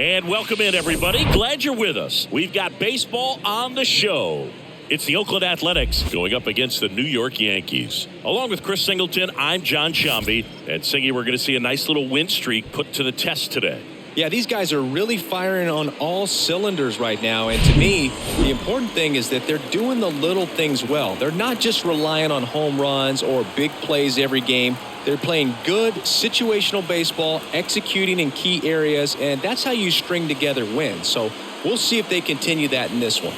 And welcome in, everybody. Glad you're with us. We've got baseball on the show. It's the Oakland Athletics going up against the New York Yankees. Along with Chris Singleton, I'm John Shambi. And Singy, we're going to see a nice little win streak put to the test today. Yeah, these guys are really firing on all cylinders right now. And to me, the important thing is that they're doing the little things well. They're not just relying on home runs or big plays every game. They're playing good situational baseball, executing in key areas, and that's how you string together wins. So we'll see if they continue that in this one.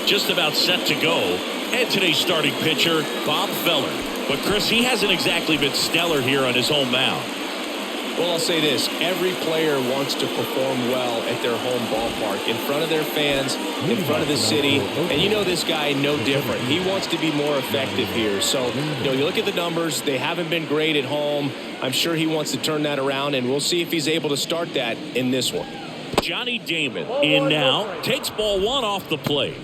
Just about set to go. And today's starting pitcher, Bob Feller. But Chris, he hasn't exactly been stellar here on his home mound. Well, I'll say this. Every player wants to perform well at their home ballpark, in front of their fans, in front of the city. And you know this guy no different. He wants to be more effective here. So, you look at the numbers. They haven't been great at home. I'm sure he wants to turn that around, and we'll see if he's able to start that in this one. Johnny Damon in now. Takes ball one off the plate.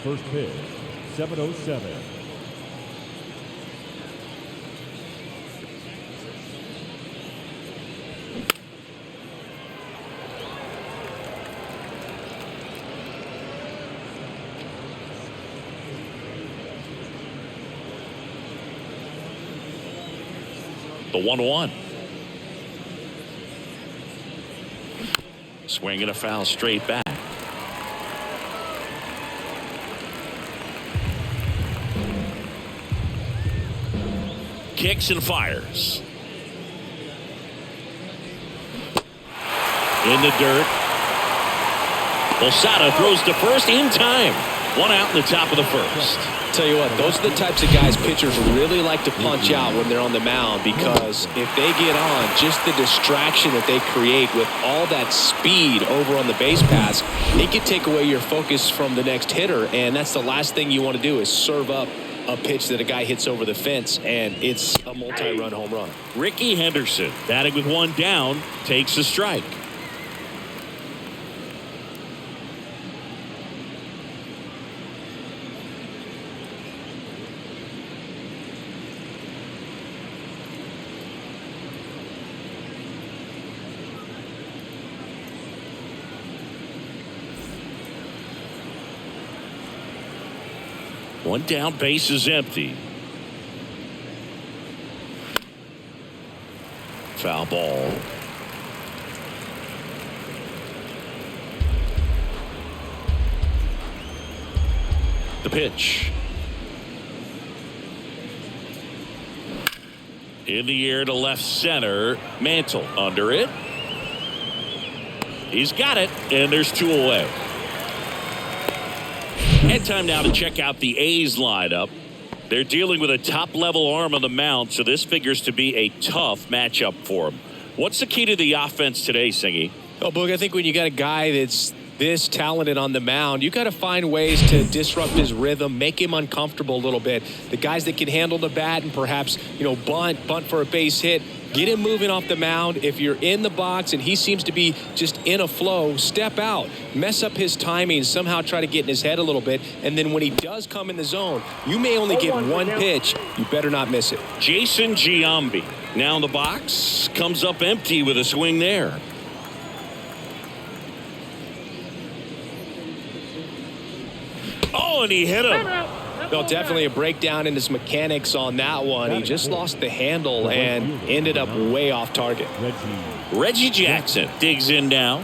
First pitch, 7:07. The 1-1. Swing and a foul straight back. Kicks and fires. In the dirt. Bolsada throws to first in time. One out in the top of the first. Tell you what, those are the types of guys pitchers really like to punch out when they're on the mound, because if they get on, just the distraction that they create with all that speed over on the base pass, it can take away your focus from the next hitter, and that's the last thing you want to do is serve up a pitch that a guy hits over the fence, and it's a multi-run home run. Ricky Henderson, batting with one down, takes a strike. One down, base is empty. Foul ball. The pitch. In the air to left center. Mantle under it. He's got it, and there's two away. And time now to check out the A's lineup. They're dealing with a top-level arm on the mound, so this figures to be a tough matchup for them. What's the key to the offense today, Singy? Oh, Boog, I think when you got a guy that's this talented on the mound, you got to find ways to disrupt his rhythm, make him uncomfortable a little bit. The guys that can handle the bat and perhaps, bunt for a base hit, get him moving off the mound. If you're in the box and he seems to be just in a flow, step out, mess up his timing, somehow try to get in his head a little bit. And then when he does come in the zone, you may only get one pitch. You better not miss it. Jason Giambi now in the box, comes up empty with a swing there. Oh, and he hit him. No, definitely a breakdown in his mechanics on that one. He just lost the handle and ended up way off target. Reggie Jackson digs in now.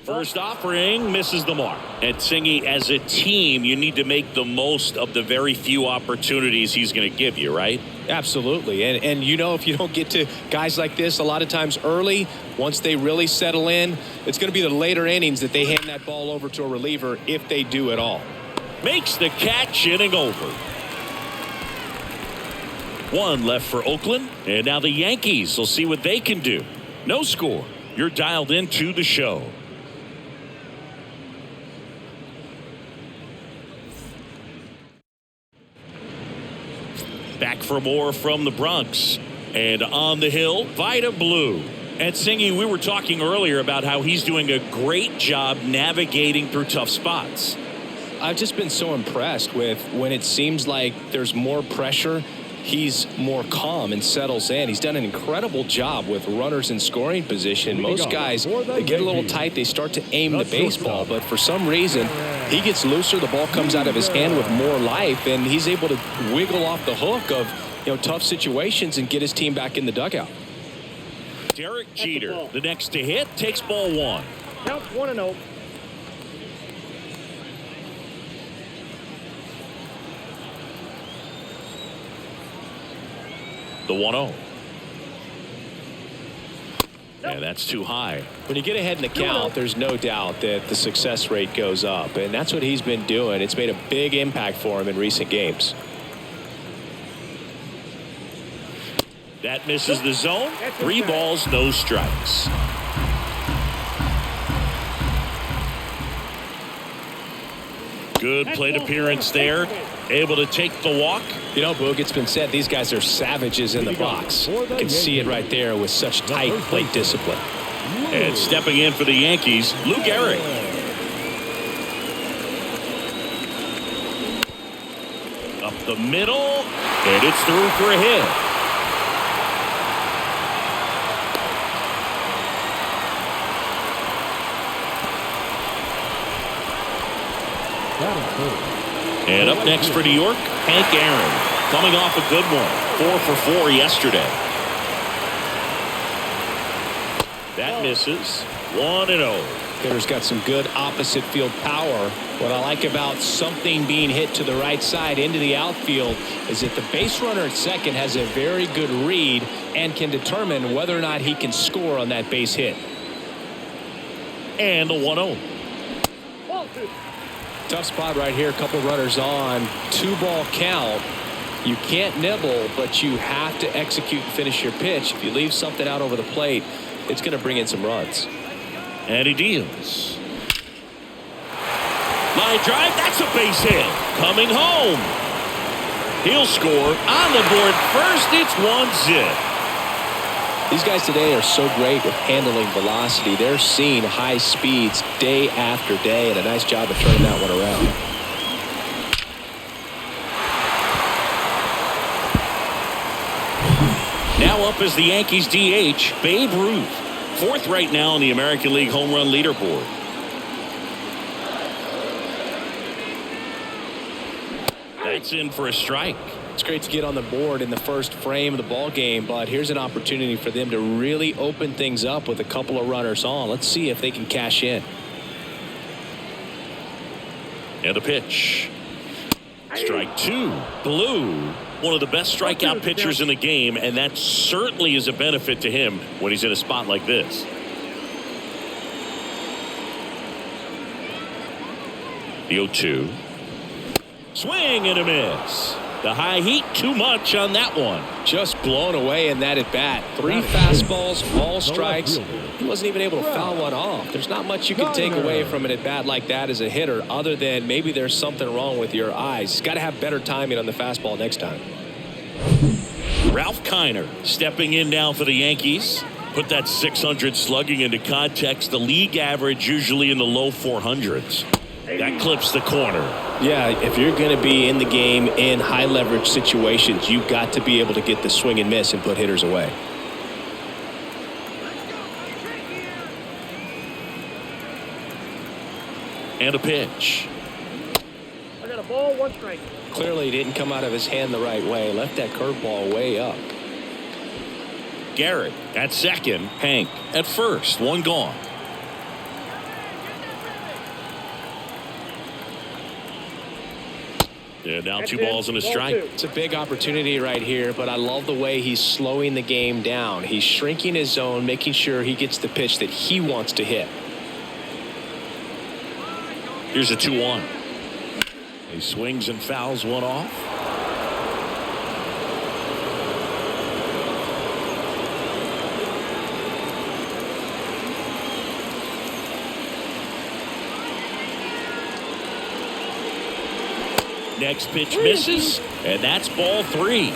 First offering misses the mark. And Singy, as a team, you need to make the most of the very few opportunities he's going to give you, right? Absolutely. And if you don't get to guys like this a lot of times early, once they really settle in, it's going to be the later innings that they hand that ball over to a reliever, if they do at all. Makes the catch, inning over. One left for Oakland, and now the Yankees will see what they can do. No score. You're dialed into the show. Back for more from the Bronx. And on the hill, Vida Blue. And Singy, we were talking earlier about how he's doing a great job navigating through tough spots. I've just been so impressed with when it seems like there's more pressure, he's more calm and settles in. He's done an incredible job with runners in scoring position. Most guys, they get a little tight, they start to aim the baseball, but for some reason, he gets looser, the ball comes out of his hand with more life, and he's able to wiggle off the hook of tough situations and get his team back in the dugout. Derek Jeter, the next to hit, takes ball 1. Count 1-0. The 1-0. And that's too high. When you get ahead in the count, there's no doubt that the success rate goes up, and that's what he's been doing. It's made a big impact for him in recent games. That misses the zone. 3 balls, no strikes. Good plate appearance there. Able to take the walk. Boog, it's been said these guys are savages in the box. You can see it right there with such tight plate discipline. And stepping in for the Yankees, Lou Gehrig. Up the middle, and it's through for a hit. And up next for New York, Hank Aaron, coming off a good one, 4 for 4 yesterday. That misses. 1-0. Hitter's got some good opposite field power. What I like about something being hit to the right side into the outfield is that the base runner at second has a very good read and can determine whether or not he can score on that base hit. And a 1-0. Tough spot right here. A couple runners on. 2-ball count. You can't nibble, but you have to execute and finish your pitch. If you leave something out over the plate, it's going to bring in some runs. And he deals. Line drive. That's a base hit. Coming home. He'll score on the board first. It's 1-0. These guys today are so great with handling velocity. They're seeing high speeds day after day, and a nice job of turning that one around. Now up is the Yankees DH, Babe Ruth. 4th right now on the American League home run leaderboard. That's in for a strike. It's great to get on the board in the first frame of the ball game, but here's an opportunity for them to really open things up with a couple of runners on. Let's see if they can cash in. And the pitch. Strike 2. Blue, one of the best strikeout pitchers in the game, and that certainly is a benefit to him when he's in a spot like this. The 0-2. Swing and a miss. The high heat, too much on that one. Just blown away in that at bat. 3 fastballs, all strikes. He wasn't even able to foul one off. There's not much you can take away from an at bat like that as a hitter, other than maybe there's something wrong with your eyes. Got to have better timing on the fastball next time. Ralph Kiner stepping in now for the Yankees. Put that 600 slugging into context. The league average usually in the low 400s. That clips the corner. Yeah, if you're going to be in the game in high leverage situations, you've got to be able to get the swing and miss and put hitters away. And a pitch. I got a ball, 1 strike. Clearly didn't come out of his hand the right way. Left that curveball way up. Garrett at second. Hank at first. 1 gone. And now 2 balls and a strike. It's a big opportunity right here, but I love the way he's slowing the game down. He's shrinking his zone, making sure he gets the pitch that he wants to hit. Here's a 2-1. He swings and fouls one off. Next pitch misses, and that's ball 3.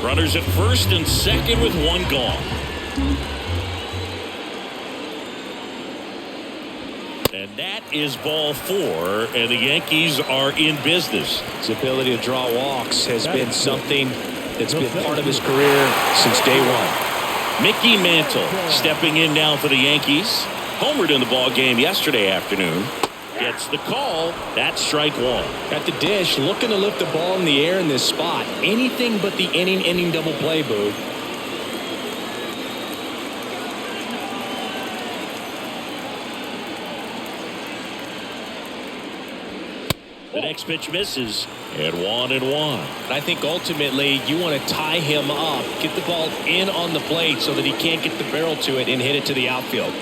Runners at first and second with 1 gone. And that is ball 4, and the Yankees are in business. His ability to draw walks has been something that's been part of his career since day one. Mickey Mantle stepping in now for the Yankees. Homered in the ball game yesterday afternoon. Gets the call. That's strike 1. At the dish, looking to lift the ball in the air in this spot. Anything but the inning double play, Boog. The next pitch misses, and 1-1. I think ultimately you want to tie him up, get the ball in on the plate so that he can't get the barrel to it and hit it to the outfield.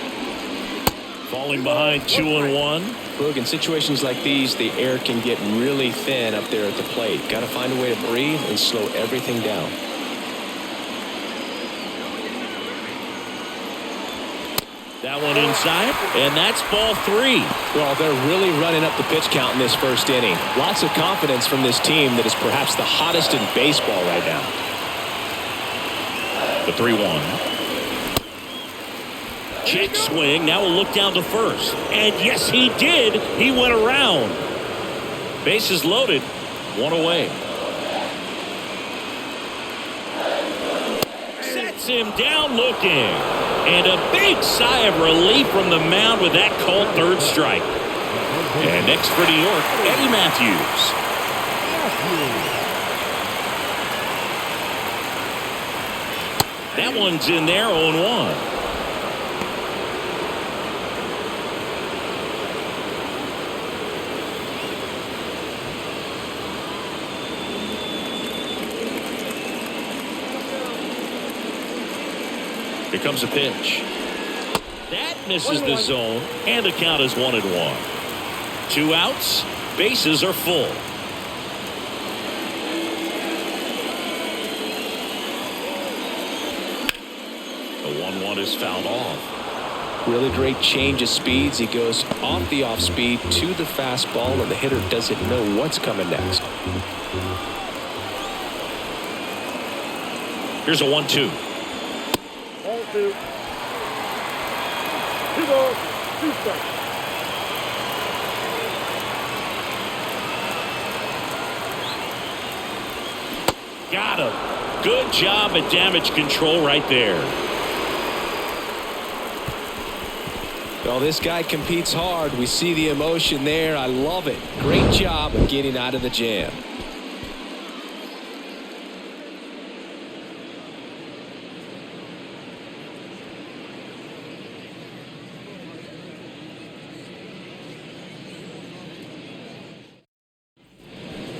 Falling behind 2-1. Boog, in situations like these, the air can get really thin up there at the plate. Got to find a way to breathe and slow everything down. That one inside, and that's ball 3. Well, they're really running up the pitch count in this first inning. Lots of confidence from this team that is perhaps the hottest in baseball right now. The 3-1. Check swing. Now we'll look down to first. And yes, he did. He went around. Bases loaded. 1 away. Sets him down looking. And a big sigh of relief from the mound with that called third strike. And next for New York, Eddie Matthews. That one's in there, 0-1. Here comes a pitch. That misses the zone, and the count is 1-1. 2 outs, bases are full. The 1-1 is fouled off. Really great change of speeds. He goes off the off speed to the fastball, and the hitter doesn't know what's coming next. Here's a 1-2. Ball 2. 2 balls, 2 strikes. Got him. Good job at damage control right there. Well, this guy competes hard. We see the emotion there. I love it. Great job of getting out of the jam.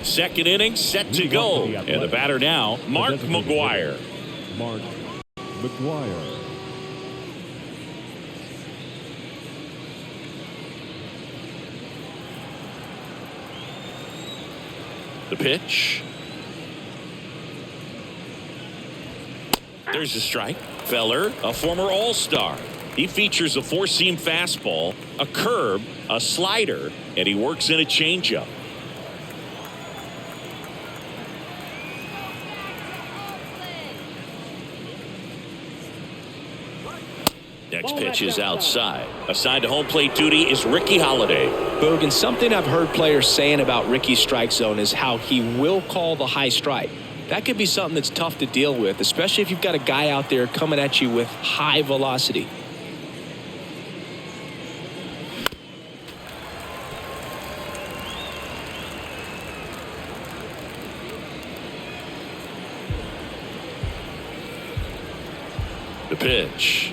Second inning set to go. And the batter now, Mark McGwire. Mark McGwire. The pitch. There's a strike. Feller, a former All-Star. He features a 4-seam fastball, a curve, a slider, and he works in a changeup. Next pitch is outside. Assigned to home plate duty is Ricky Holiday. Bogan, something I've heard players saying about Ricky's strike zone is how he will call the high strike. That could be something that's tough to deal with, especially if you've got a guy out there coming at you with high velocity. The pitch.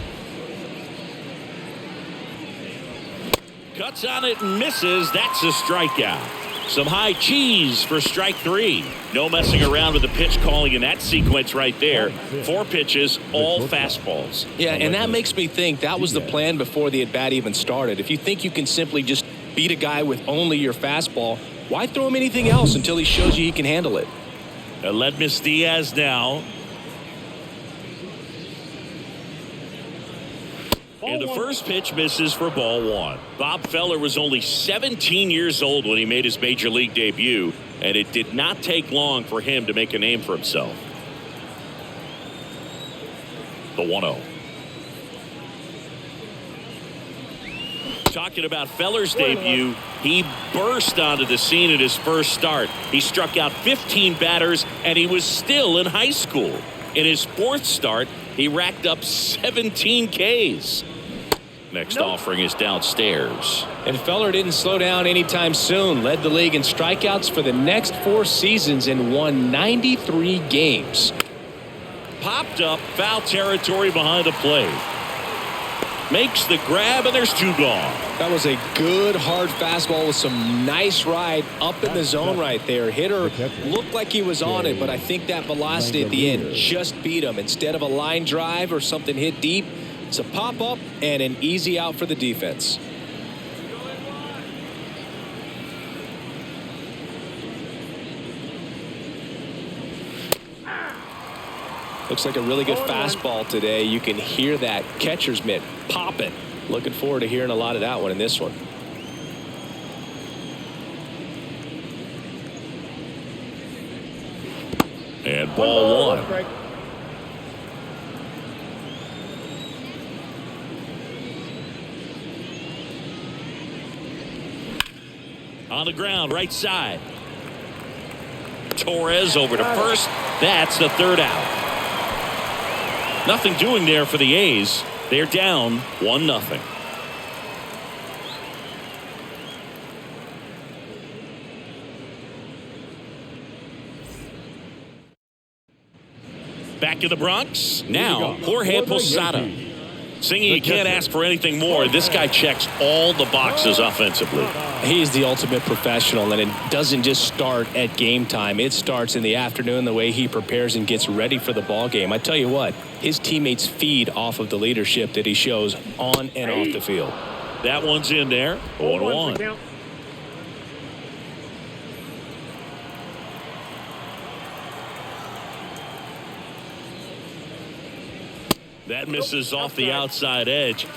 Cuts on it and misses. That's a strikeout. Some high cheese for strike 3. No messing around with the pitch calling in that sequence right there. 4 pitches, all fastballs. Yeah, and that makes me think that was the plan before the at-bat even started. If you think you can simply just beat a guy with only your fastball, why throw him anything else until he shows you he can handle it? Aledmys Diaz now. And the first pitch misses for ball 1. Bob Feller was only 17 years old when he made his major league debut, and it did not take long for him to make a name for himself. The 1-0. Talking about Feller's debut, he burst onto the scene at his first start. He struck out 15 batters, and he was still in high school. In his fourth start, he racked up 17 Ks. Next offering is downstairs. And Feller didn't slow down anytime soon. Led the league in strikeouts for the next 4 seasons and won 93 games. Popped up, foul territory behind the plate. Makes the grab, and there's 2 gone. That was a good hard fastball with some nice ride up in the zone right there. Hitter looked like he was on it, but I think that velocity at the end just beat him. Instead of a line drive or something hit deep, it's a pop-up and an easy out for the defense. Looks like a really good fastball today. You can hear that catcher's mitt popping. Looking forward to hearing a lot of that one in this one. And ball 1. On the ground, right side. Torres over to first. That's the 3rd out. Nothing doing there for the A's. They're down 1-0. Back in the Bronx. Now, Jorge Posada. Singing you can't ask for anything more. This guy checks all the boxes offensively. He's the ultimate professional, and it doesn't just start at game time. It starts in the afternoon, the way he prepares and gets ready for the ball game. I tell you what, his teammates feed off of the leadership that he shows on and off the field. That one's in there. 1-1. That misses off the outside edge.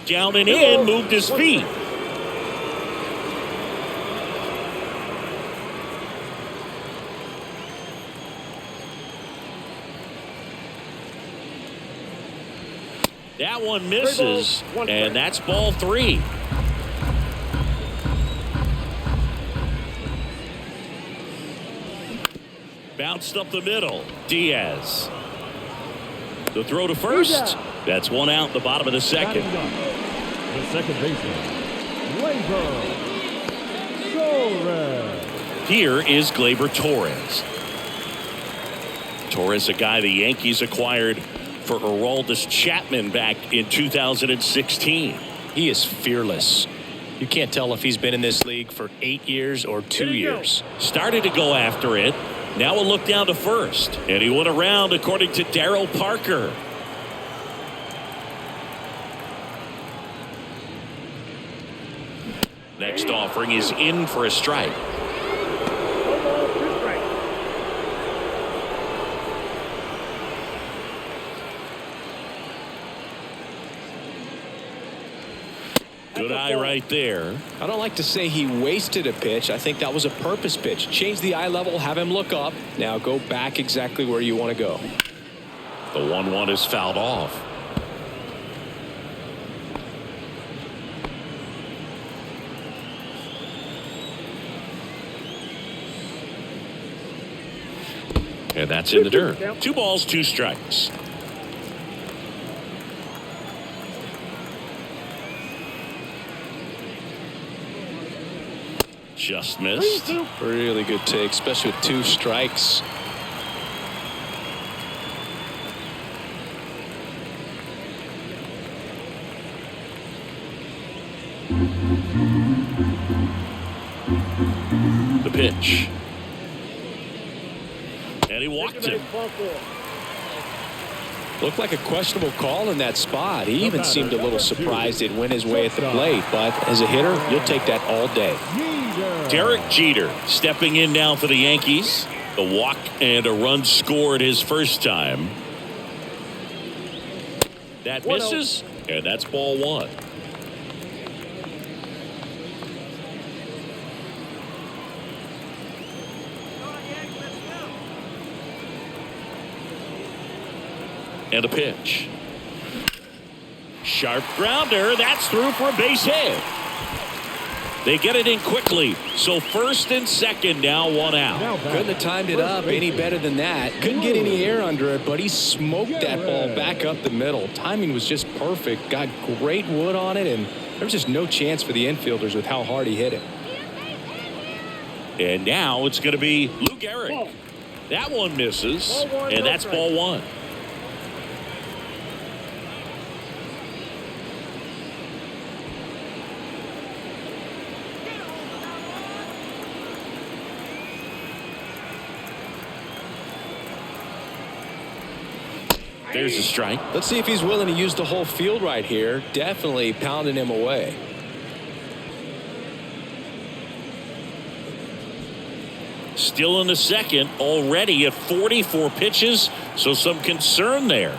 Down and in, moved his feet. That one misses, and that's ball 3. Bounced up the middle. Diaz. The throw to first. That's 1 out in the bottom of the 2nd. The second baseman, Gleyber Torres. Here is Gleyber Torres. Torres, a guy the Yankees acquired for Aroldis Chapman back in 2016. He is fearless. You can't tell if he's been in this league for 8 years or 2 years. Started to go after it. Now a look down to first. And he went around, according to Darryl Parker. Next offering is in for a strike. Good eye right there. I don't like to say he wasted a pitch. I think that was a purpose pitch. Change the eye level, have him look up. Now go back exactly where you want to go. The 1-1 is fouled off. And that's in the dirt. 2 balls, 2 strikes. Just missed. Really good take, especially with 2 strikes. The pitch. And he walked him. Looked like a questionable call in that spot. He even seemed a little surprised it went his way at the plate. But as a hitter, you'll take that all day. Derek Jeter stepping in now for the Yankees. A walk and a run scored his first time. That misses, and that's ball 1. And the pitch. Sharp grounder. That's through for a base hit. They get it in quickly. So first and second, now one out. Couldn't have timed it up any better than that. Couldn't get any air under it, but he smoked that ball back up the middle. Timing was just perfect. Got great wood on it, and there was just no chance for the infielders with how hard he hit it. And now it's going to be Lou Gehrig. That one misses, and that's ball one. There's a strike. Let's see if he's willing to use the whole field right here. Definitely pounding him away. Still in the second, already at 44 pitches, so some concern there.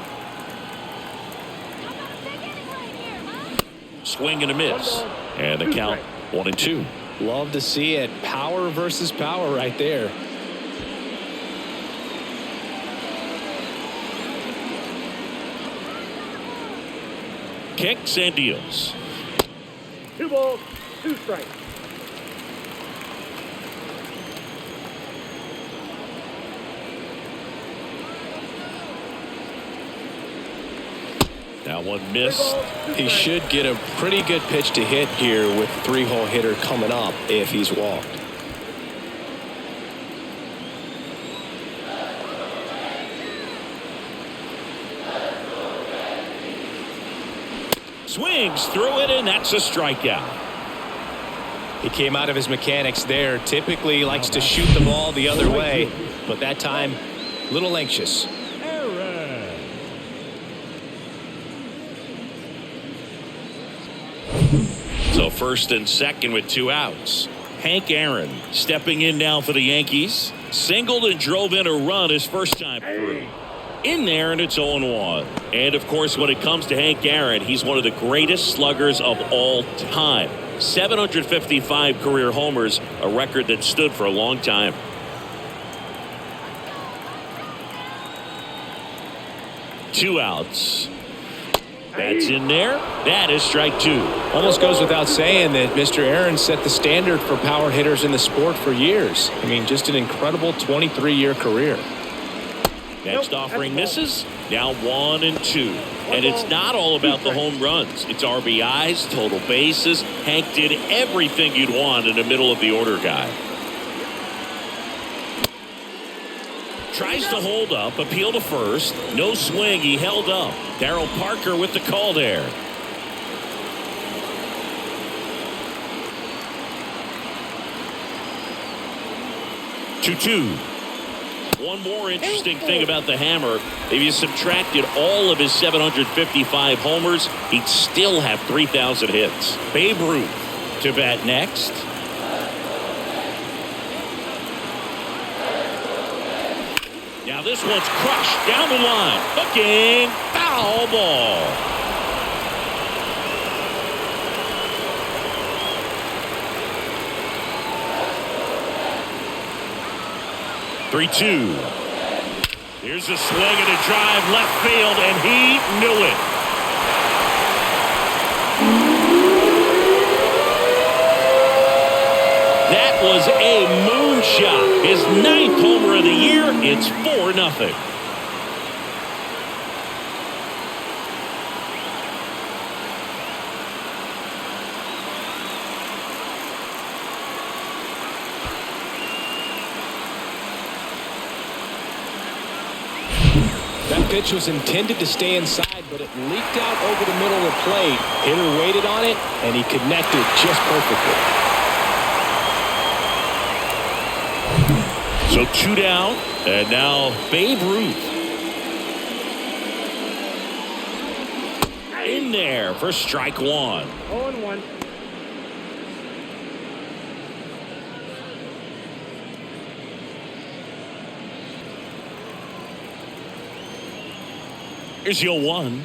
Swing and a miss. And the count 1-2. Love to see it. Power versus power right there. Kicks and deals. 2 balls, 2 strikes. That one missed. He should get a pretty good pitch to hit here with 3-hole hitter coming up if he's walked. Swings through it, and that's a strikeout. He came out of his mechanics there. Typically he likes to shoot the ball the other way, but that time a little anxious. So first and second with 2 outs. Hank Aaron stepping in now for the Yankees. Singled and drove in a run his first time through. In there, and it's 0-1. And of course, when it comes to Hank Aaron, he's one of the greatest sluggers of all time. 755 career homers, a record that stood for a long time. Two outs. That's in there. That is strike 2. Almost goes without saying that Mr. Aaron set the standard for power hitters in the sport for years. I mean, just an incredible 23-year career. Next offering misses. Now 1-2. And it's not all about the home runs. It's RBIs, total bases. Hank did everything you'd want in the middle of the order guy. Tries to hold up, appeal to first. No swing, he held up. Darryl Parker with the call there. Two. One more interesting thing about the hammer, if you subtracted all of his 755 homers, he'd still have 3,000 hits. Babe Ruth to bat next. Now this one's crushed down the line. Hooking, foul ball. Three-two. Here's a swing and a drive left field, and he knew it. That was a moonshot. His 9th homer of the year. It's 4-0. That pitch was intended to stay inside, but it leaked out over the middle of the plate. Hitter waited on it, and he connected just perfectly. So 2 down, and now Babe Ruth. In there for strike 1. 0-1. Here's your 1.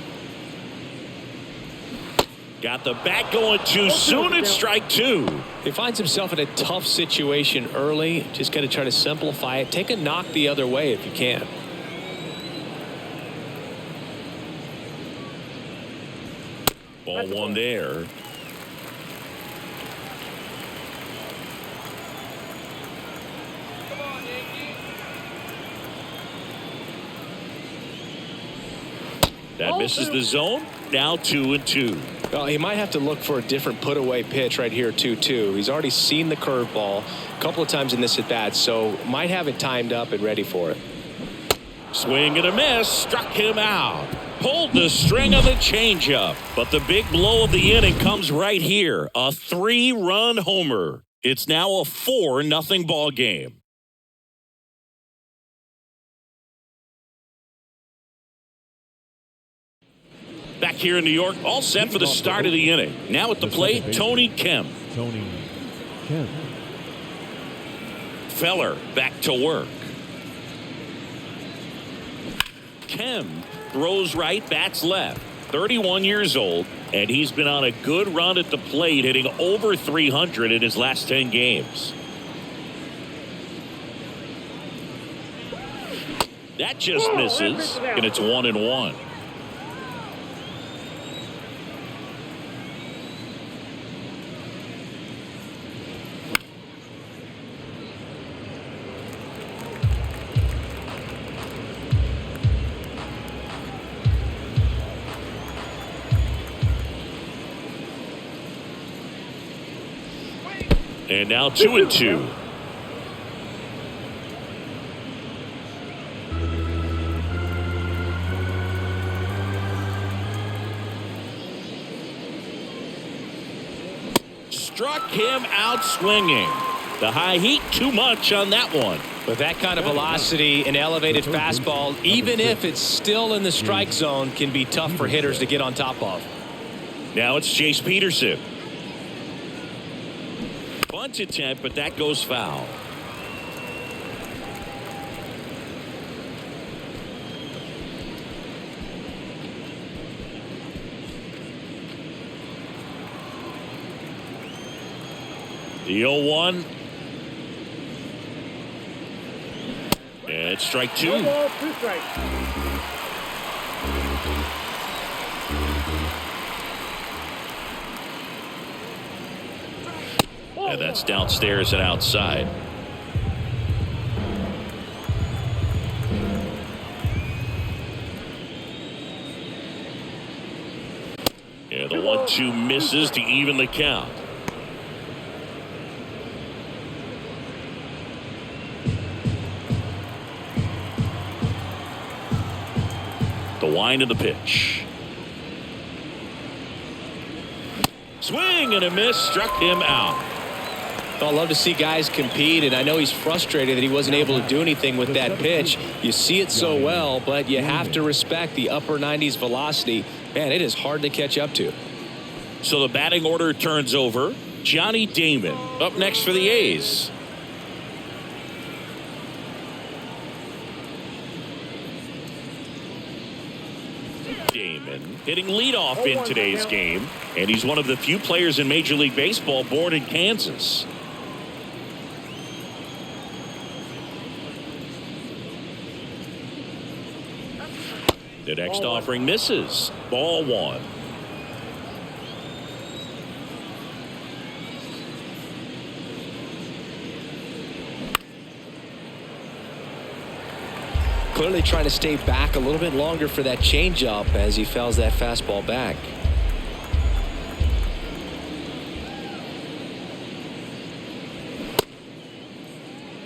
Got the bat going too soon. It's strike 2. He finds himself in a tough situation early. Just got to try to simplify it. Take a knock the other way if you can. Ball one there. That misses the zone. Now 2-2. Well, he might have to look for a different put-away pitch right here, 2-2. He's already seen the curveball a couple of times in this at-bat, so might have it timed up and ready for it. Swing and a miss. Struck him out. Pulled the string of the changeup. But the big blow of the inning comes right here. A 3-run homer. It's now a 4-0 ball game. Back here in New York, all set for the start of the inning. Now at the plate, Tony Kemp. Feller back to work. Kemp throws right, bats left. 31 years old, and he's been on a good run at the plate, hitting over 300 in his last 10 games. That just misses, and it's 1-1. And now 2-2. Struck him out swinging. The high heat, too much on that one. With that kind of velocity, an elevated fastball, even if it's still in the strike zone, can be tough for hitters to get on top of. Now it's Chase Peterson. Bunt attempt, but that goes foul. The 0-1. And it's strike 2. 2 strikes. And that's downstairs and outside. And the 1-2 misses to even the count. The wind of the pitch. Swing and a miss, struck him out. Well, I love to see guys compete, and I know he's frustrated that he wasn't able to do anything with that pitch. You see it so well, but you have to respect the upper 90s velocity. Man, it is hard to catch up to. So the batting order turns over. Johnny Damon up next for the A's. Damon hitting leadoff in today's game, and he's one of the few players in Major League Baseball born in Kansas. The next offering misses. Ball 1. Clearly trying to stay back a little bit longer for that changeup as he fouls that fastball back.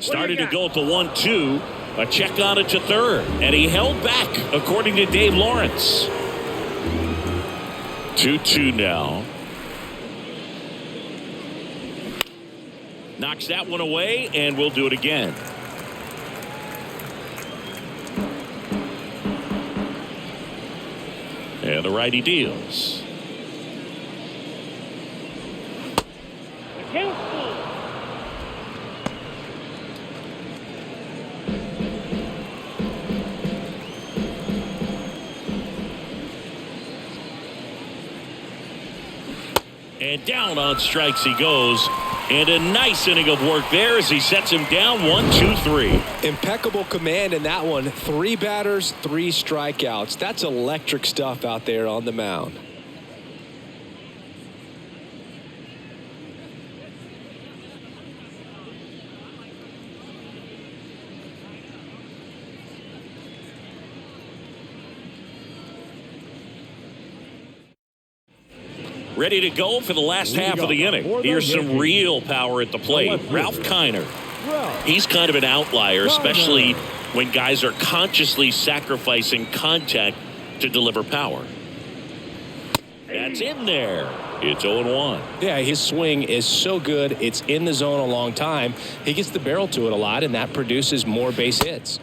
Started to go at the 1-2. A check on it to third, and he held back, according to Dave Lawrence. 2-2 now. Knocks that one away, and we'll do it again. And the righty deals. And down on strikes he goes. And a nice inning of work there as he sets him down 1, 2, 3. Impeccable command in that one. 3 batters, 3 strikeouts. That's electric stuff out there on the mound. ready to go for the last half of the inning. Here's some real power at the plate. Ralph Kiner. He's kind of an outlier, especially when guys are consciously sacrificing contact to deliver power. That's in there. It's 0-1. Yeah, his swing is so good. It's in the zone a long time. He gets the barrel to it a lot, and that produces more base hits.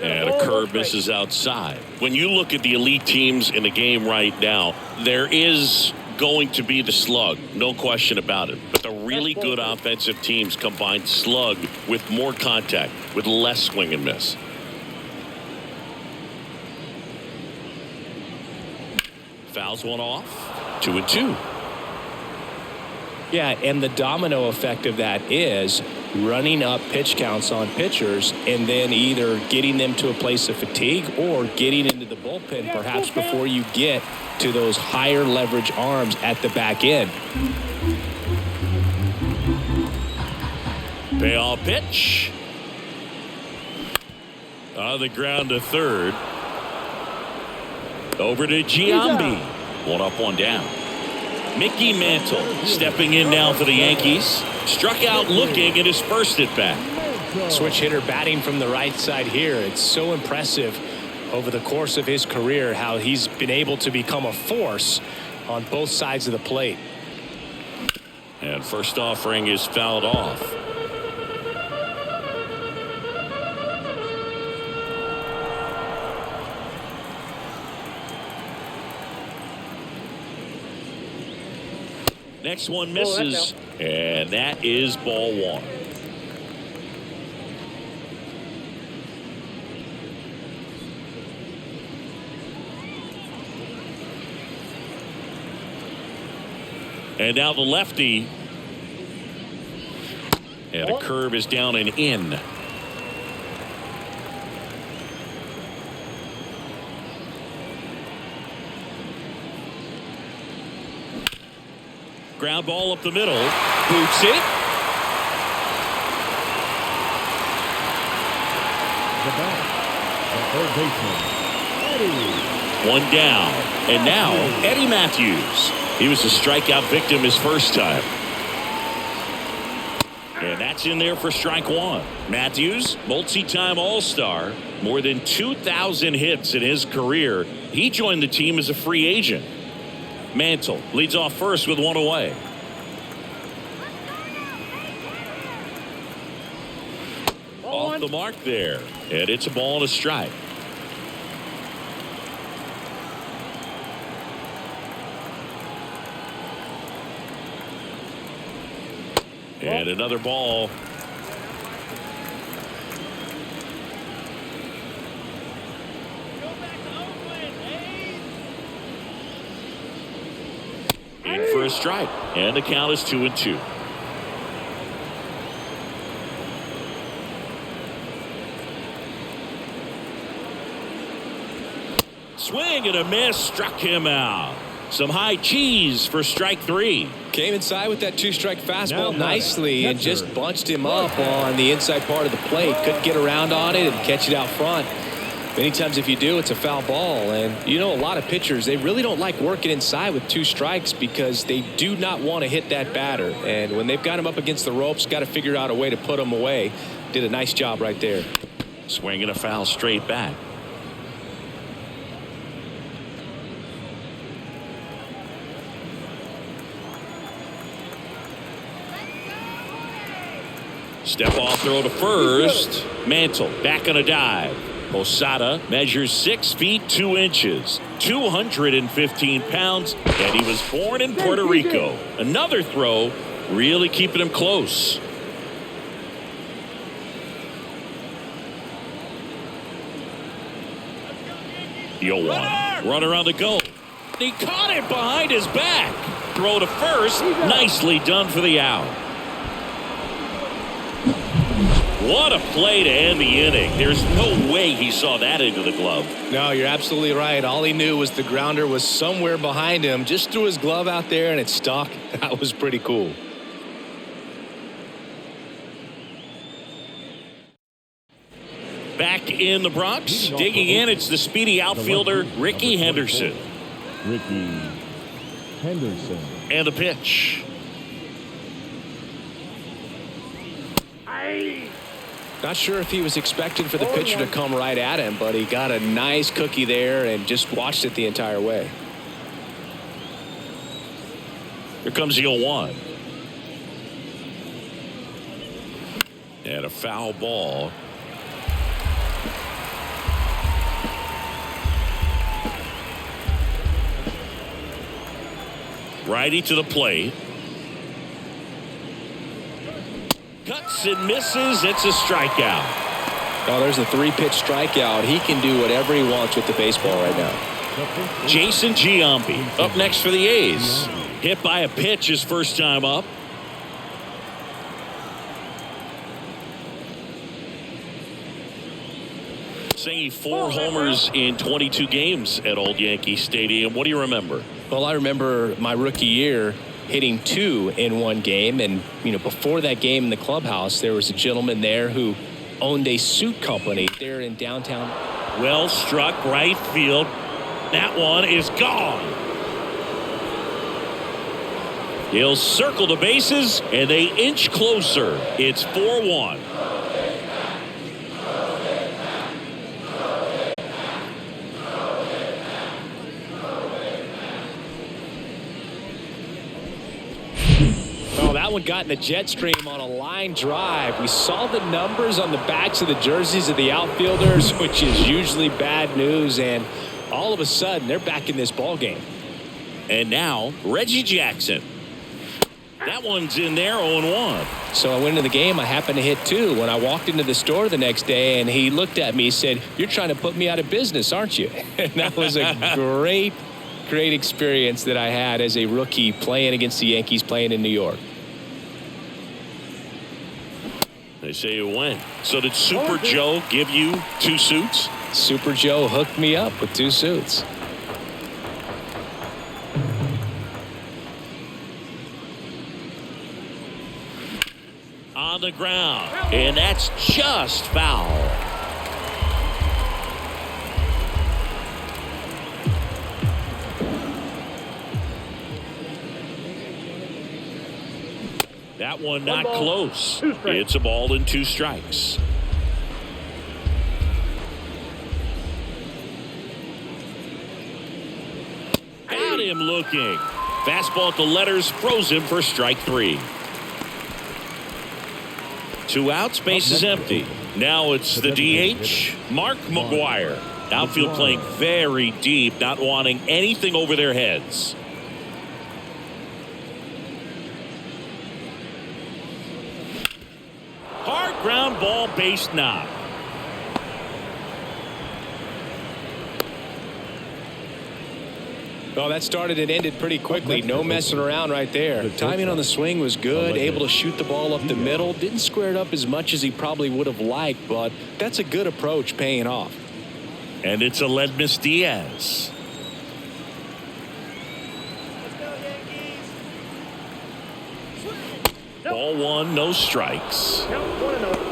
And a curve misses outside. When you look at the elite teams in the game right now, there is going to be the slug, no question about it. But the really good offensive teams combine slug with more contact, with less swing and miss. Fouls one off. 2-2. Yeah, and the domino effect of that is running up pitch counts on pitchers and then either getting them to a place of fatigue or getting into the bullpen perhaps before you get to those higher leverage arms at the back end. Payoff pitch. On the ground to third. Over to Giambi. One up, one down. Mickey Mantle stepping in now for the Yankees. Struck out looking at his first at bat. Switch hitter batting from the right side here. It's so impressive over the course of his career how he's been able to become a force on both sides of the plate. And first offering is fouled off. Next one misses, and that is ball one. And now the lefty. And a curve is down and in. Ground ball up the middle. Boots it. The back, the third baseman, Eddie. One down. And now Eddie Matthews. He was a strikeout victim his first time. And that's in there for strike one. Matthews, multi-time All-Star, more than 2,000 hits in his career. He joined the team as a free agent. Mantle leads off first with one away. Off the mark there. And it's a ball and a strike. And another ball. In for a strike. And the count is 2-2. Swing and a miss. Struck him out. Some high cheese for strike three. Came inside with that two-strike fastball nicely and just bunched him up on the inside part of the plate. Couldn't get around on it and catch it out front. Many times if you do, it's a foul ball. And you know, a lot of pitchers, they really don't like working inside with two strikes because they do not want to hit that batter. And when they've got him up against the ropes, got to figure out a way to put him away. Did a nice job right there. Swinging a foul straight back. Step off throw to first. Mantle back on a dive. Posada measures 6 feet 2 inches, 215 pounds, and he was born in Puerto Rico. Another throw, really keeping him close. Yoan, runner on the go. He caught it behind his back. Throw to first, nicely done for the out. What a play to end the inning. There's no way he saw that into the glove. No, you're absolutely right. All he knew was the grounder was somewhere behind him. Just threw his glove out there and it stuck. That was pretty cool. Back in the Bronx, digging in, it's the speedy outfielder, Ricky Henderson. Ricky Henderson. And the pitch. Not sure if he was expecting for the pitcher to come right at him, but he got a nice cookie there and just watched it the entire way. Here comes the 0-1. And a foul ball. Righty to the plate. Cuts and misses. It's a strikeout. Oh, there's a 3-pitch strikeout. He can do whatever he wants with the baseball right now. Jason Giambi up next for the A's. Hit by a pitch his first time up. Saying 4 homers in 22 games at Old Yankee Stadium. What do you remember? Well, I remember my rookie year hitting 2 in one game. And, before that game in the clubhouse, there was a gentleman there who owned a suit company there in downtown. Well struck right field. That one is gone. He'll circle the bases, and they inch closer. It's 4-1. That one got in the jet stream on a line drive. We saw the numbers on the backs of the jerseys of the outfielders, which is usually bad news, and all of a sudden they're back in this ball game. And now Reggie Jackson. That one's in there, 0-1. So I went into the game. I happened to hit 2 when I walked into the store the next day, and he looked at me and said, "You're trying to put me out of business, aren't you?" And that was a great experience that I had as a rookie playing against the Yankees, playing in New York. They say you win. So did Super Joe give you 2 suits? Super Joe hooked me up with 2 suits. On the ground, and that's just foul. That one not close. It's a ball and 2 strikes. Got him looking. Fastball at the letters froze him for strike 3. 2 outs, base is empty. Now it's the DH, Mark McGwire. Outfield playing very deep, not wanting anything over their heads. Hard ground ball, base knock. Well, that started and ended pretty quickly. No messing around right there. Timing on the swing was good. Able to shoot the ball up the middle. Didn't square it up as much as he probably would have liked, but that's a good approach paying off. And it's Aledmus Diaz. Ball 1, no strikes. Count 1-0.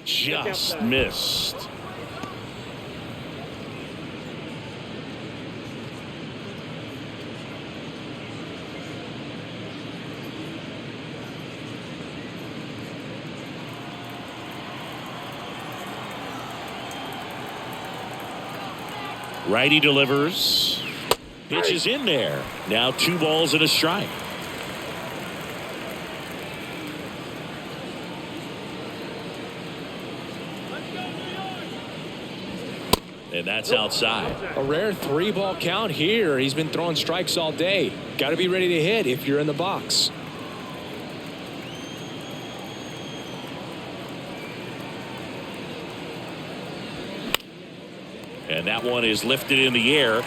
Just missed. Righty delivers. Pitch is in there. Now 2 balls and a strike. And that's outside. A rare 3-ball count here. He's been throwing strikes all day. Got to be ready to hit if you're in the box. And that one is lifted in the air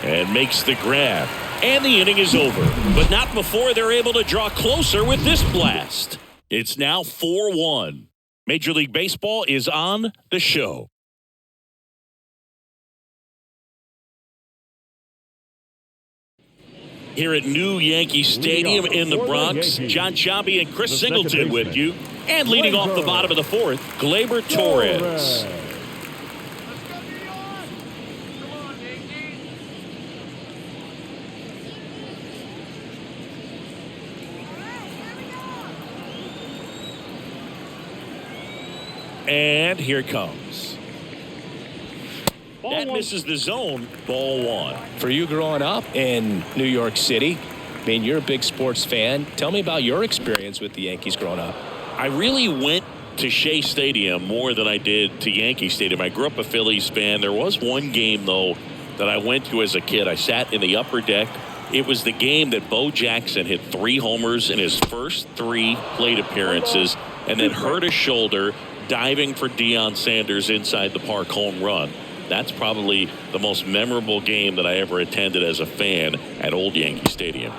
and makes the grab. And the inning is over, but not before they're able to draw closer with this blast. It's now 4-1. Major League Baseball is on the show. Here at New Yankee Stadium in the Bronx, John Sciambi and Chris Singleton with you. And leading off the bottom of the fourth, Gleyber Torres. And here it comes. That misses the zone. Ball one. For you growing up in New York City, I mean, you're a big sports fan. Tell me about your experience with the Yankees growing up. I really went to Shea Stadium more than I did to Yankee Stadium. I grew up a Phillies fan. There was one game, though, that I went to as a kid. I sat in the upper deck. It was the game that Bo Jackson hit 3 homers in his first 3 plate appearances and then hurt his shoulder diving for Deion Sanders' inside the park home run. That's probably the most memorable game that I ever attended as a fan at Old Yankee Stadium.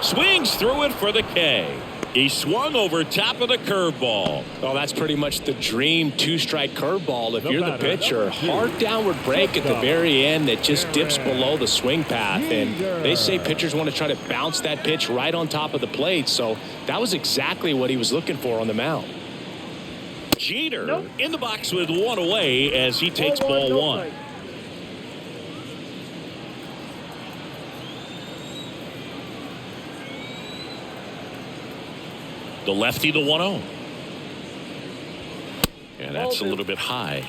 Swings through it for the K. He swung over top of the curveball. Well, that's pretty much the dream 2-strike curveball. If you're the pitcher, hard downward break at the very end that just dips below the swing path. And they say pitchers want to try to bounce that pitch right on top of the plate. So that was exactly what he was looking for on the mound. Jeter in the box with 1 away as he takes ball 1. The lefty, the 1-0. And that's a little bit high.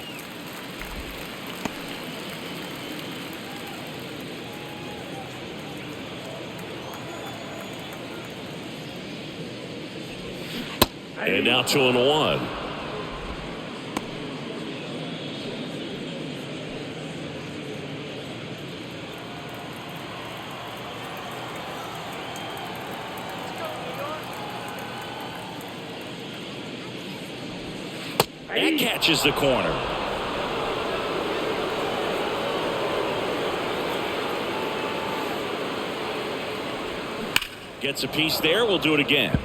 And now 2-1. That catches the corner. Gets a piece there. We'll do it again.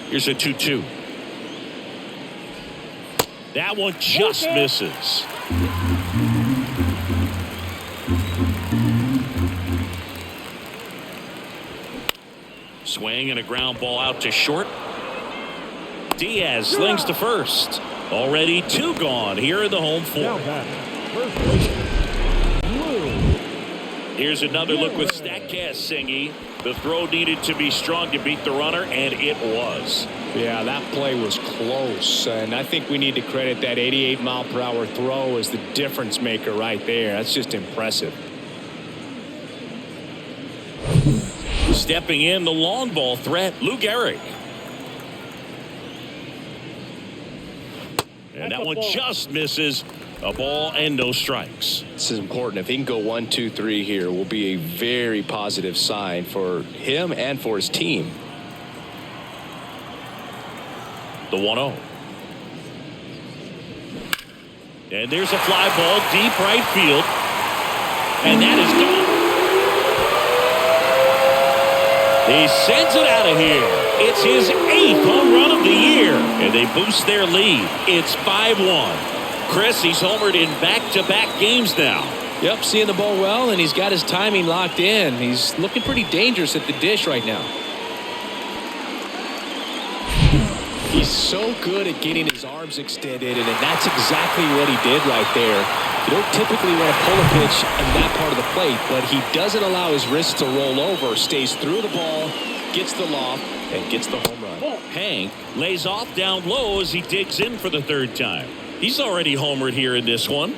Here's a 2-2. That one just misses. Swing and a ground ball out to short. Diaz slings to first. Already 2 gone here in the home fourth. Here's another look with Statcast Singy. The throw needed to be strong to beat the runner, and it was. Yeah, that play was close, and I think we need to credit that 88-mile-per-hour throw as the difference maker right there. That's just impressive. Stepping in, the long ball threat, Lou Gehrig. And that one just misses. A ball and no strikes. This is important. If he can go 1, 2, 3 here, will be a very positive sign for him and for his team. The 1-0. And there's a fly ball deep right field. And that is gone. He sends it out of here. It's his 8th home run of the year. And they boost their lead. It's 5-1. Chris, he's homered in back-to-back games now. Yep, seeing the ball well, and he's got his timing locked in. He's looking pretty dangerous at the dish right now. He's so good at getting his arms extended, and that's exactly what he did right there. You don't typically want to pull a pitch in that part of the plate, but he doesn't allow his wrist to roll over, stays through the ball, gets the loft, and gets the home run. Hank lays off down low as he digs in for the 3rd time. He's already homered here in this one.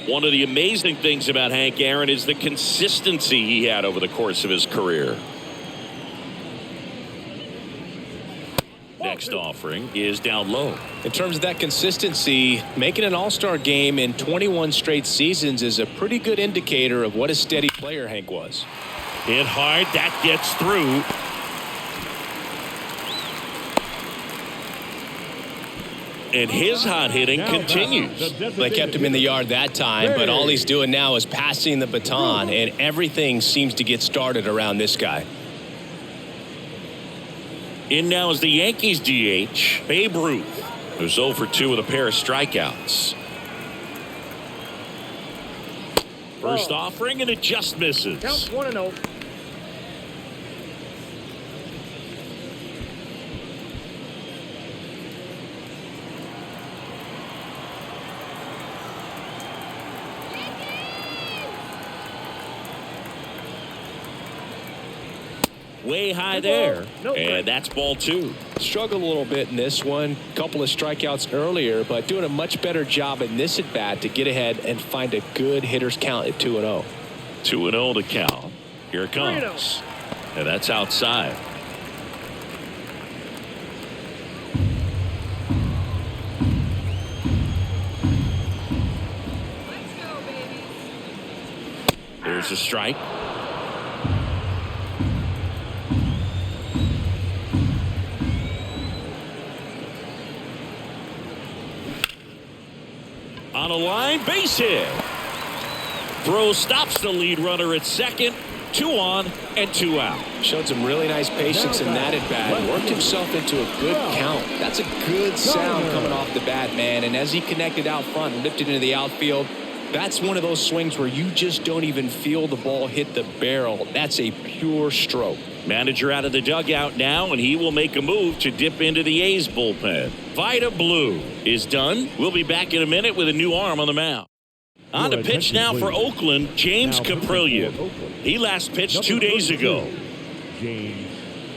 One of the amazing things about Hank Aaron is the consistency he had over the course of his career. Next offering is down low. In terms of that consistency, making an all-star game in 21 straight seasons is a pretty good indicator of what a steady player Hank was. Hit hard. That gets through. And his hot hitting continues. They kept him in the yard that time, but all he's doing now is passing the baton, and everything seems to get started around this guy. In now is the Yankees DH, Babe Ruth. Who's 0 for 2 with a pair of strikeouts. First offering, and it just misses. Count 1-0. Way high there. No And break. that's ball 2. Struggled a little bit in this one. Couple of strikeouts earlier, but doing a much better job in this at bat to get ahead and find a good hitter's count at 2-0. 2-0 to count. Here it comes. And that's outside. There's a strike. On a line, base hit. Throw stops the lead runner at second. 2 on and 2 out. Showed some really nice patience in that at bat. Worked himself into a good count. That's a good sound coming off the bat, man. And as he connected out front and lifted into the outfield, that's one of those swings where you just don't even feel the ball hit the barrel. That's a pure stroke. Manager out of the dugout now, and he will make a move to dip into the A's bullpen. Vida Blue is done. We'll be back in a minute with a new arm on the mound. On to pitch now for Oakland, James Caprillion. He last pitched 2 days ago. James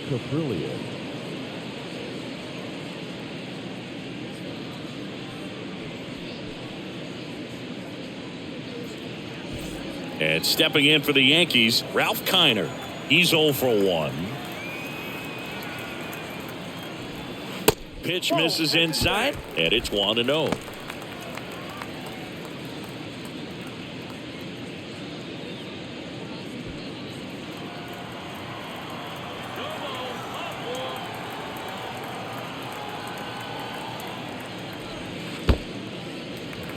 Caprillion. And stepping in for the Yankees, Ralph Kiner. He's 0 for 1. Pitch misses inside, and it's 1-0.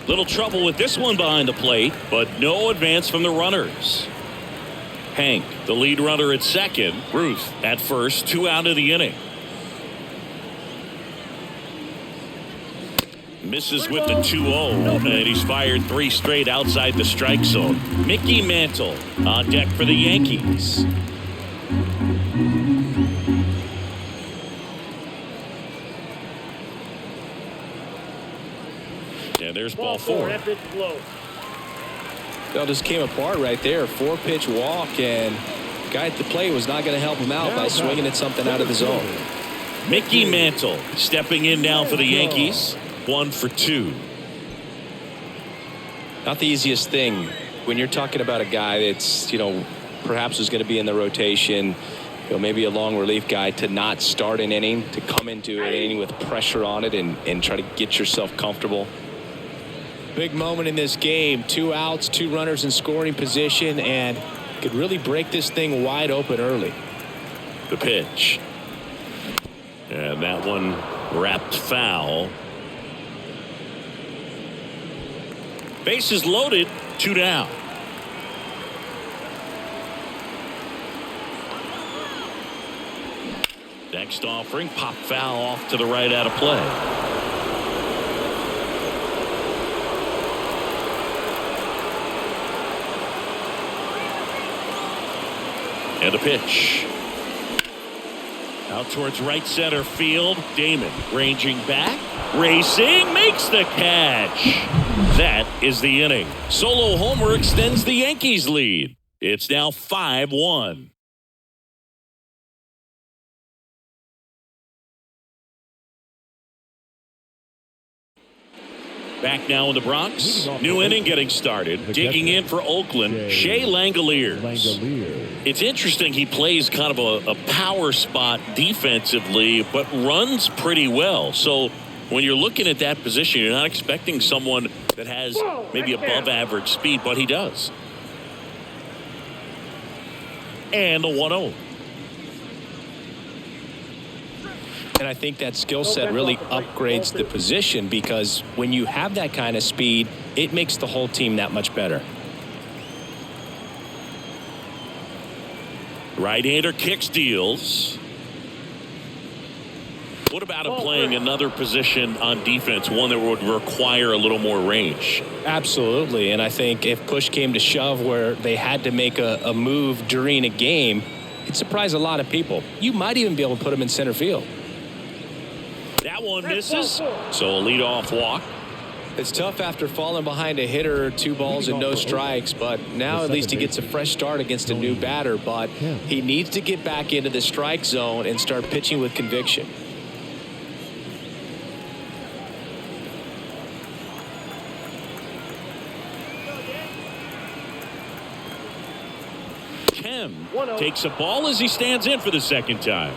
Little trouble with this one behind the plate, but no advance from the runners. Hank, the lead runner at second. Ruth at first. 2 out of the inning. Misses with the 2-0, and he's fired 3 straight outside the strike zone. Mickey Mantle on deck for the Yankees. And there's ball 4. That pitch low. Well, just came apart right there. 4-pitch walk, and guy at the plate was not going to help him out by swinging at something out of the zone. Mickey Mantle stepping in now for the Yankees. 1 for 2. Not the easiest thing when you're talking about a guy that's, perhaps was going to be in the rotation, maybe a long relief guy, to not start an inning, to come into an inning with pressure on it and try to get yourself comfortable. Big moment in this game. 2 outs, 2 runners in scoring position, and could really break this thing wide open early. The pitch. And that one wrapped foul. Bases loaded, 2 down. Next offering, pop foul off to the right out of play. And a pitch. Out towards right center field. Damon ranging back. Racing, makes the catch. That is the inning. Solo homer extends the Yankees lead. It's now 5-1. Back now in the Bronx. New inning getting started. Digging in for Oakland, Shea Langoliers. It's interesting, he plays kind of a power spot defensively, but runs pretty well. So when you're looking at that position, you're not expecting someone that has maybe above average speed, but he does. And the 1-0. And I think that skill set really upgrades the position, because when you have that kind of speed, it makes the whole team that much better. Right-hander kicks, deals. What about him playing another position on defense, one that would require a little more range? Absolutely, and I think if push came to shove where they had to make a move during a game, it'd surprise a lot of people. You might even be able to put him in center field. That one misses, so a leadoff walk. It's tough after falling behind a hitter, 2 balls and no strikes, but now at least he gets a fresh start against a new batter, but he needs to get back into the strike zone and start pitching with conviction. Tim takes a ball as he stands in for the second time.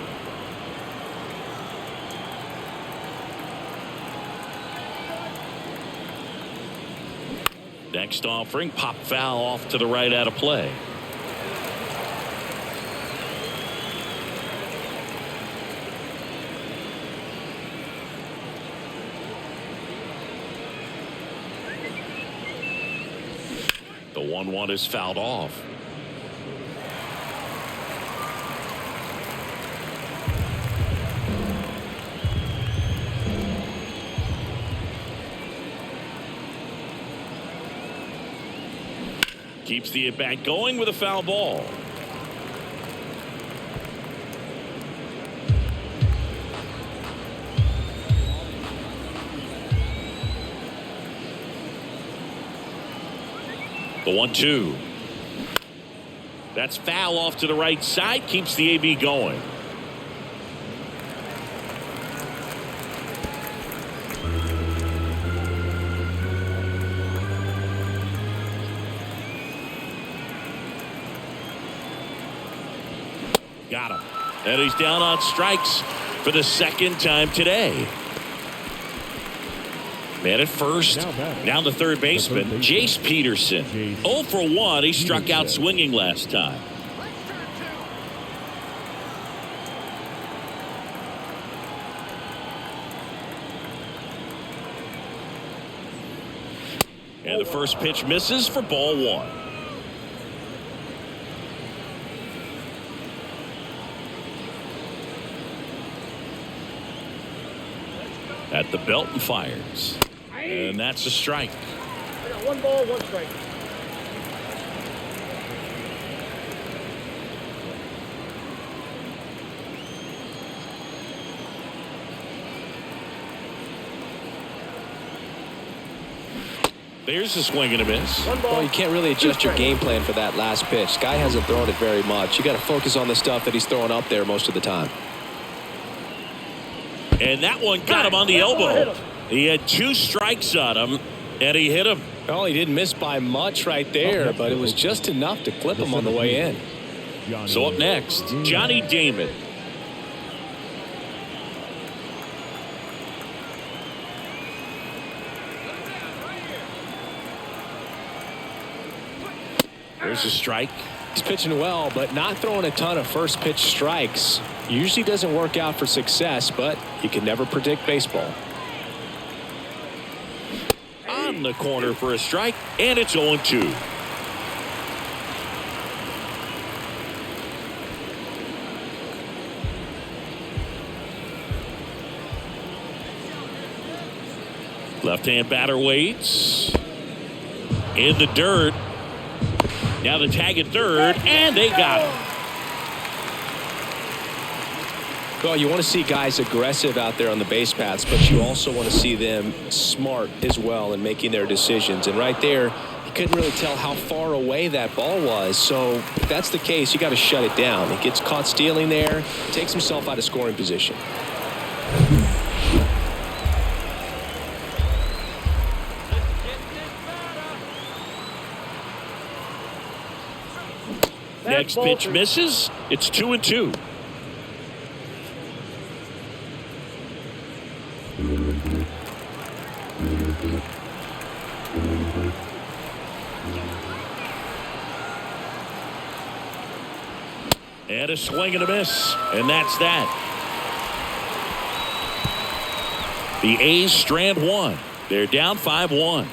Next offering, pop foul off to the right out of play. The 1-1 is fouled off. Keeps the at-bat going with a foul ball. The 1-2. That's foul off to the right side. Keeps the AB going. Got him. And he's down on strikes for the second time today. Man at first. Now the third baseman, Jace Peterson. 0 for 1. He struck out swinging last time. And the first pitch misses for ball 1. At the belt and fires. And that's a strike. I got 1 ball, 1 strike. There's a swing and a miss. Well, you can't really adjust your game plan for that last pitch. Guy hasn't thrown it very much. You got to focus on the stuff that he's throwing up there most of the time. And that one got him on the elbow. He had 2 strikes on him, and he hit him. Oh, he didn't miss by much right there, but it was just enough to clip him on the way in. So up next, Johnny Damon. There's a strike. He's pitching well, but not throwing a ton of first pitch strikes. Usually doesn't work out for success, but you can never predict baseball. On the corner for a strike, and it's 0-2. Left-hand batter waits. In the dirt. Now the tag at third, and they got him. Well, you want to see guys aggressive out there on the base paths, but you also want to see them smart as well in making their decisions. And right there, you couldn't really tell how far away that ball was. So if that's the case, you got to shut it down. He gets caught stealing there, takes himself out of scoring position. Next pitch misses. It's 2-2. And a swing and a miss. And that's that. The A's strand 1. They're down 5-1.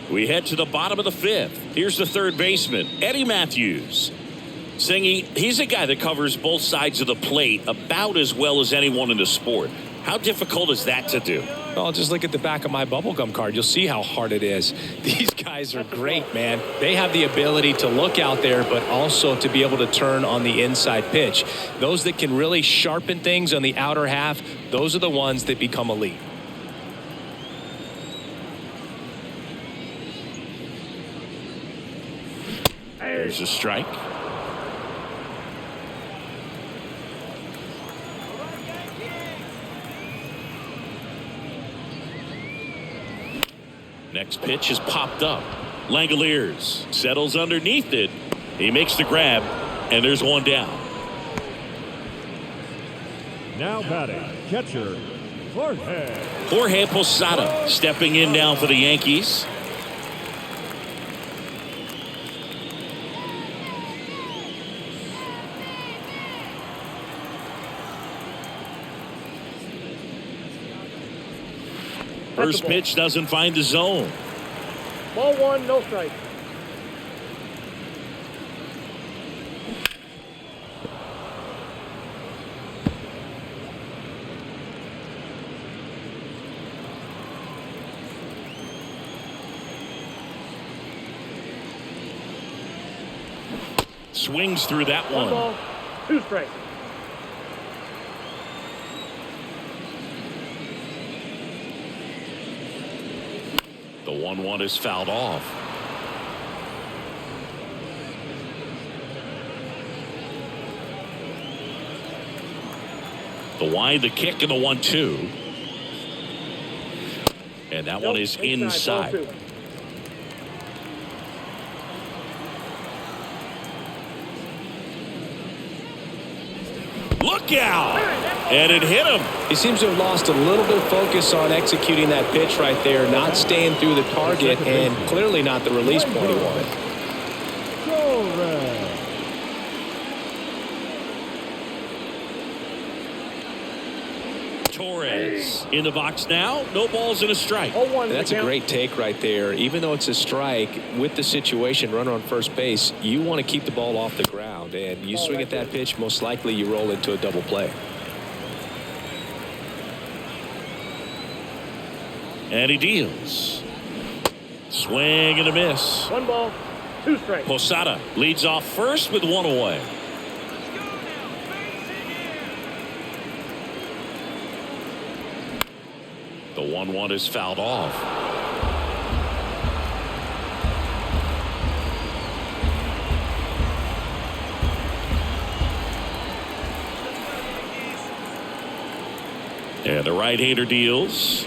We head to the bottom of the fifth. Here's the third baseman, Eddie Matthews. Singy, he's a guy that covers both sides of the plate about as well as anyone in the sport. How difficult is that to do? Well, just look at the back of my bubblegum card. You'll see how hard it is. These guys are great, man. They have the ability to look out there, but also to be able to turn on the inside pitch. Those that can really sharpen things on the outer half, those are the ones that become elite. There's a strike. Next pitch is popped up. Langoliers settles underneath it. He makes the grab, and there's one down. Now batting, catcher, Jorge Posada stepping in now for the Yankees. First pitch doesn't find the zone. Ball one, no strike. Swings through that one. 1 ball, 2 strikes. The 1-1 is fouled off. The wide, the kick, and the 1-2. And that one is inside. Look out! And it hit him. He seems to have lost a little bit of focus on executing that pitch right there, not staying through the target, and clearly not the release point he wanted. Torres in the box now. No balls and a strike. That's a great take right there. Even though it's a strike, with the situation, runner on first base, you want to keep the ball off the ground. And you swing at that pitch, most likely you roll into a double play. And he deals. Swing and a miss. 1 ball, 2 strikes. Posada leads off first with 1 away. The 1-1 is fouled off. And the right-hander deals.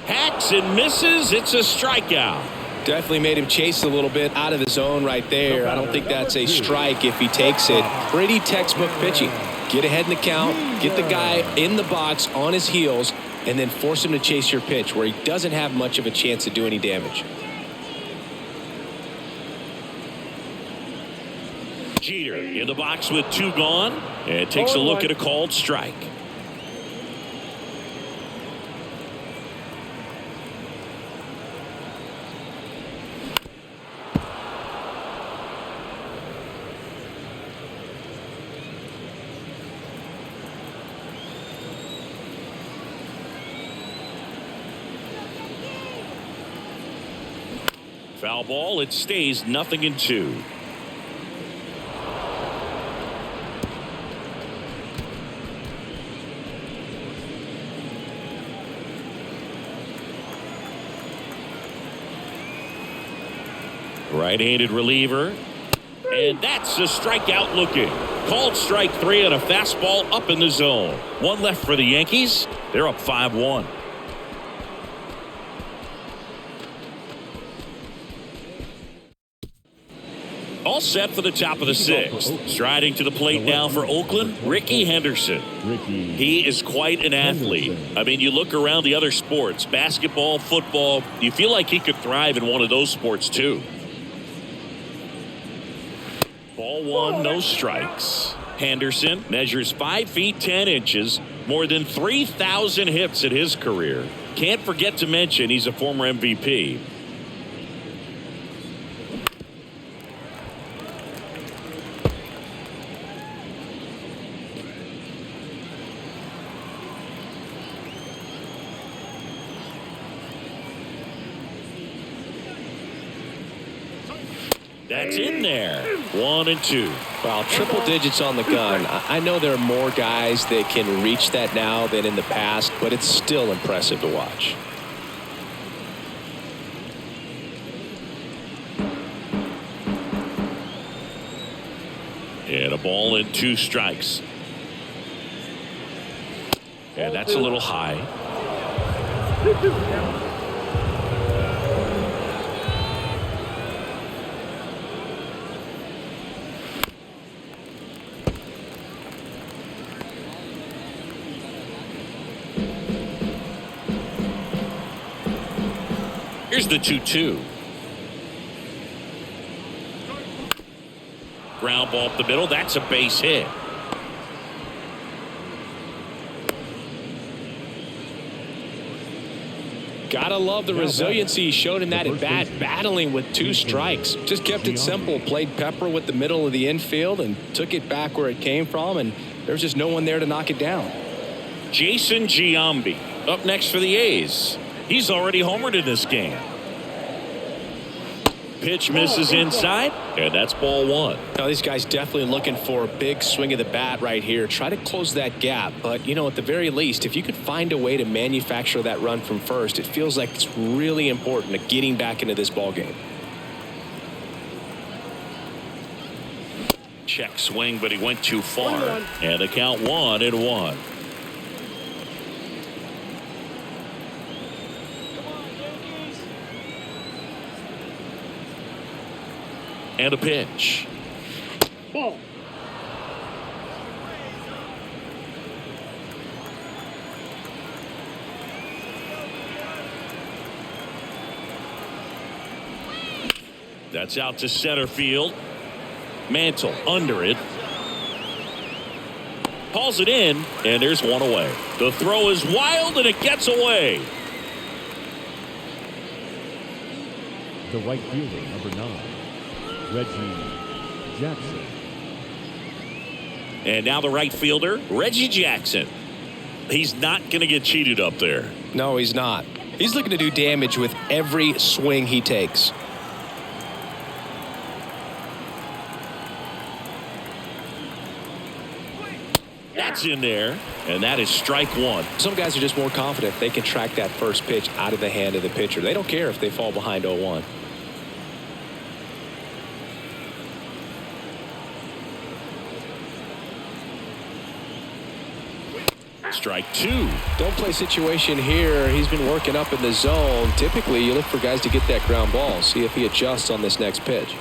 Hacks and misses. It's a strikeout. Definitely made him chase a little bit out of the zone right there. I don't think that's a strike if he takes it. Pretty textbook pitching. Get ahead in the count, get the guy in the box on his heels, and then force him to chase your pitch where he doesn't have much of a chance to do any damage. Jeter in the box with 2 gone, and takes a look at a called strike. Foul ball. It stays 0-2. Right-handed reliever. And that's a strikeout looking. Called strike 3 on a fastball up in the zone. 1 left for the Yankees. They're up 5-1. All set for the top of the 6th. Striding to the plate now for Oakland, Ricky Henderson. He is quite an athlete. I mean, you look around the other sports, basketball, football, you feel like he could thrive in one of those sports too. Ball 1, no strikes. Henderson measures 5 feet 10 inches, more than 3,000 hits in his career. Can't forget to mention he's a former MVP. That's in there. 1-2. Wow, triple digits on the gun. I know there are more guys that can reach that now than in the past, but it's still impressive to watch. And a ball and 2 strikes. And that's a little high. Here's the 2-2. Ground ball up the middle. That's a base hit. Gotta love the resiliency he showed in that at bat, battling with 2 strikes. Just kept it simple, played pepper with the middle of the infield and took it back where it came from, and there was just no one there to knock it down. Jason Giambi up next for the A's. He's already homered in this game. Pitch misses inside, and that's ball 1. Now these guys definitely looking for a big swing of the bat right here. Try to close that gap, but you know, at the very least, if you could find a way to manufacture that run from first, it feels like it's really important to getting back into this ball game. Check swing, but he went too far, and the count 1-1. And a pitch. Ball. That's out to center field. Mantle under it. Calls it in, and there's one away. The throw is wild, and it gets away. The right fielder, number 9, Reggie Jackson. And now the right fielder, Reggie Jackson. He's not going to get cheated up there. No, he's not. He's looking to do damage with every swing he takes. That's in there, and that is strike 1. Some guys are just more confident they can track that first pitch out of the hand of the pitcher. They don't care if they fall behind 0-1. Strike 2. Don't play situation here. He's been working up in the zone. Typically, you look for guys to get that ground ball. See if he adjusts on this next pitch.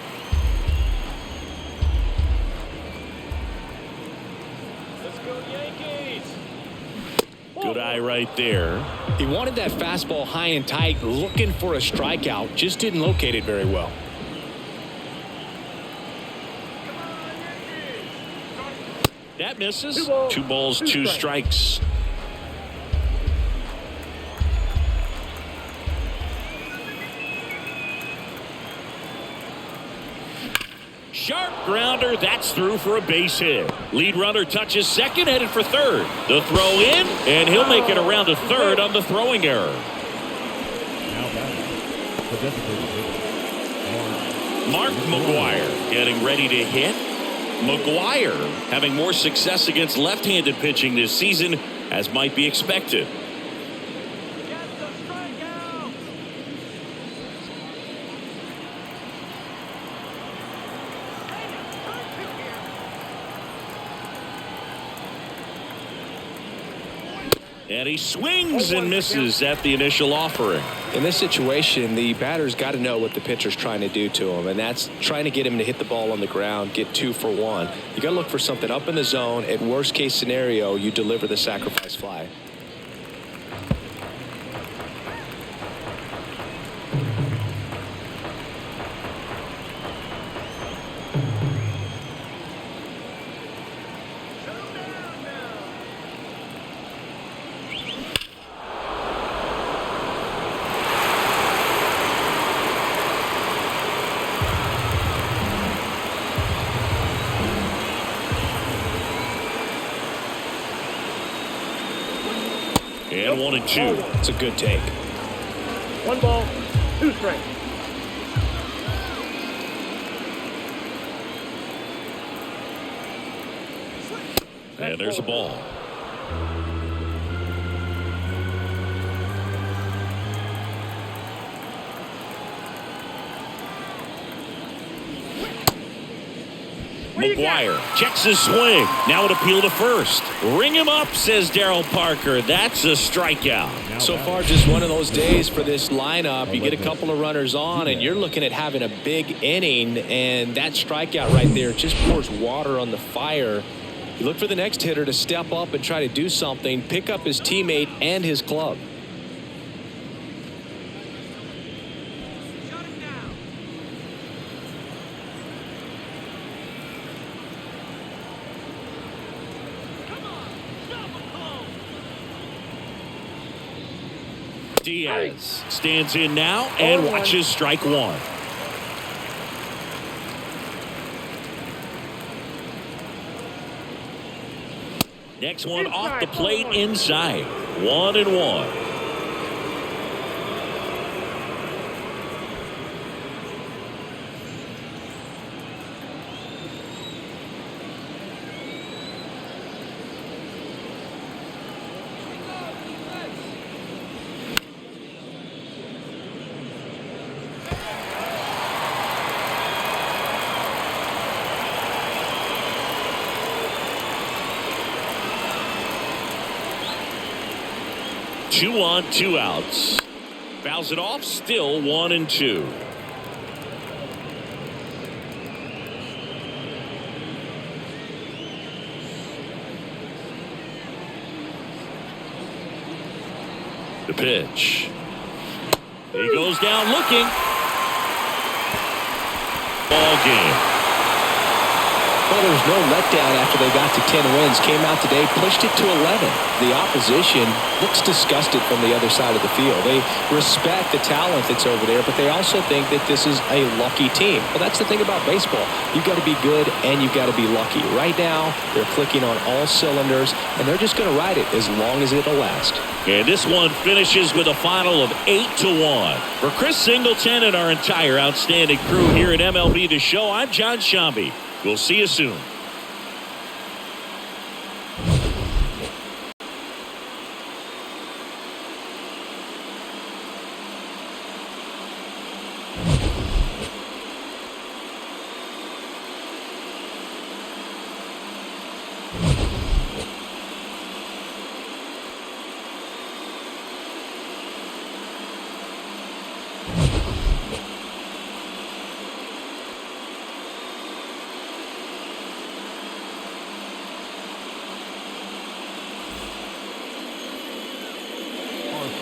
Let's go Yankees. Good eye right there. He wanted that fastball high and tight, looking for a strikeout. Just didn't locate it very well. That misses. 2 balls, 2 strikes. Sharp grounder. That's through for a base hit. Lead runner touches second, headed for third. The throw in, and he'll make it around to third on the throwing error. Now batting, the designated hitter, Mark McGuire getting ready to hit. McGuire having more success against left-handed pitching this season, as might be expected. And he swings and misses at the initial offering. In this situation, the batter's got to know what the pitcher's trying to do to him, and that's trying to get him to hit the ball on the ground, get 2 for 1. You got to look for something up in the zone. At worst case scenario, you deliver the sacrifice fly. And 1-2. It's a good take. 1 ball, 2 strikes. And there's a ball. McGuire checks his swing. Now an appeal to first. Ring him up, says Darryl Parker. That's a strikeout. So far, just one of those days for this lineup. You get a couple of runners on, and you're looking at having a big inning, and that strikeout right there just pours water on the fire. You look for the next hitter to step up and try to do something, pick up his teammate and his club. Diaz stands in now and watches strike one. Next one off the plate inside. 1-1. Two on, 2 outs. Fouls it off, still 1-2. The pitch. He goes down looking. Ball game. Well, there was no letdown after they got to 10 wins. Came out today, pushed it to 11. The opposition looks disgusted from the other side of the field. They respect the talent that's over there, but they also think that this is a lucky team. Well, that's the thing about baseball. You've got to be good and you've got to be lucky. Right now, they're clicking on all cylinders, and they're just going to ride it as long as it'll last. And this one finishes with a final of 8-1. For Chris Singleton and our entire outstanding crew here at MLB The Show, I'm John Shambi. We'll see you soon.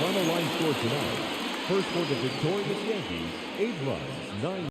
Final line score tonight. First for the victorious Yankees, 8 runs, 9